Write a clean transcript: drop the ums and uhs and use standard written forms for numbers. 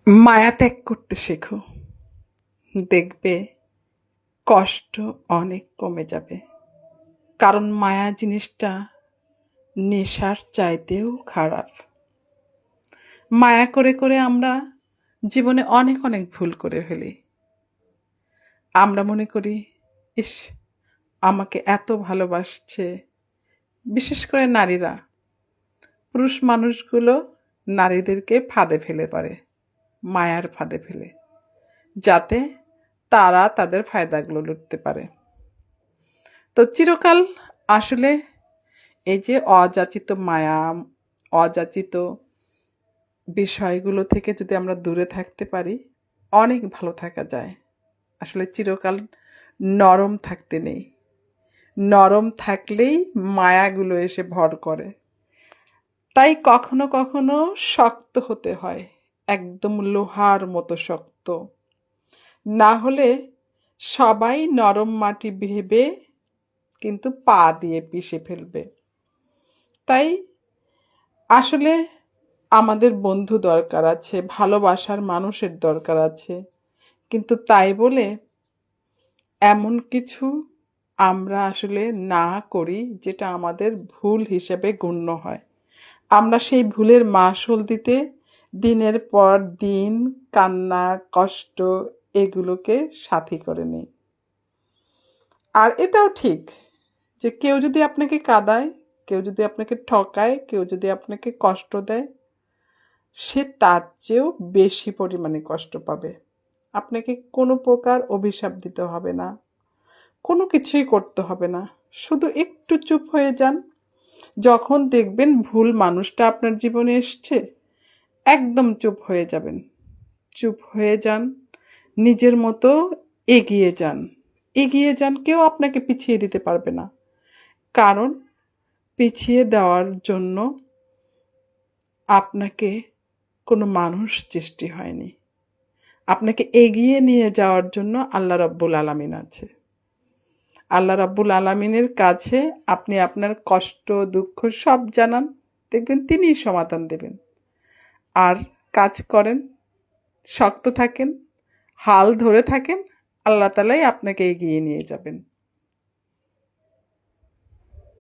মায়া ত্যাগ করতে শেখো, দেখবে কষ্ট অনেক কমে যাবে। কারণ মায়া জিনিসটা নেশার চাইতেও খারাপ। মায়া করে করে আমরা জীবনে অনেক অনেক ভুল করে ফেলি। আমরা মনে করি, ইস, আমাকে এত ভালোবাসছে। বিশেষ করে নারীরা, পুরুষ মানুষগুলো নারীদেরকে ফাঁদে ফেলে পারে, মায়ার ফাঁদে ফেলে, যাতে তারা তাদের ফায়দাগুলো লুটতে পারে। তো চিরকাল আসলে এই যে অযাচিত মায়া, অযাচিত বিষয়গুলো থেকে যদি আমরা দূরে থাকতে পারি, অনেক ভালো থাকা যায়। আসলে চিরকাল নরম থাকতে নেই। নরম থাকলেই মায়াগুলো এসে ভর করে। তাই কখনো কখনো শক্ত হতে হয়, একদম লোহার মতো শক্ত। না হলে সবাই নরম মাটি ভেবে কিন্তু পা দিয়ে পিষে ফেলবে। তাই আসলে আমাদের বন্ধু দরকার আছে, ভালোবাসার মানুষের দরকার আছে, কিন্তু তাই বলে এমন কিছু আমরা আসলে না করি যেটা আমাদের ভুল হিসেবে গণ্য হয়। আমরা সেই ভুলের মাসুল দিতে দিনের পর দিন কান্না, কষ্ট এগুলোকে সাথী করে নিই। আর এটাও ঠিক যে কেউ যদি আপনাকে কাঁদায়, কেউ যদি আপনাকে ঠকায়, কেউ যদি আপনাকে কষ্ট দেয়, সে তার চেয়েও বেশি পরিমাণে কষ্ট পাবে। আপনাকে কোনো প্রকার অভিশাপ দিতে হবে না, কোনো কিছুই করতে হবে না। শুধু একটু চুপ হয়ে যান। যখন দেখবেন ভুল মানুষটা আপনার জীবনে এসছে, একদম চুপ হয়ে যাবেন। চুপ হয়ে যান, নিজের মতো এগিয়ে যান। এগিয়ে যান, কেউ আপনাকে পিছিয়ে দিতে পারবে না। কারণ পিছিয়ে দেওয়ার জন্য আপনাকে কোনো মানুষ সৃষ্টি হয়নি। আপনাকে এগিয়ে নিয়ে যাওয়ার জন্য আল্লাহ রাব্বুল আলামিন আছে। আল্লাহ রাব্বুল আলামিনের কাছে আপনি আপনার কষ্ট, দুঃখ সব জানান, দেখবেন তিনিই সমাধান দেবেন। আর কাজ করেন, শক্ত থাকেন, হাল ধরে থাকেন, আল্লাহ তাআলাই আপনাকে এগিয়ে নিয়ে যাবেন।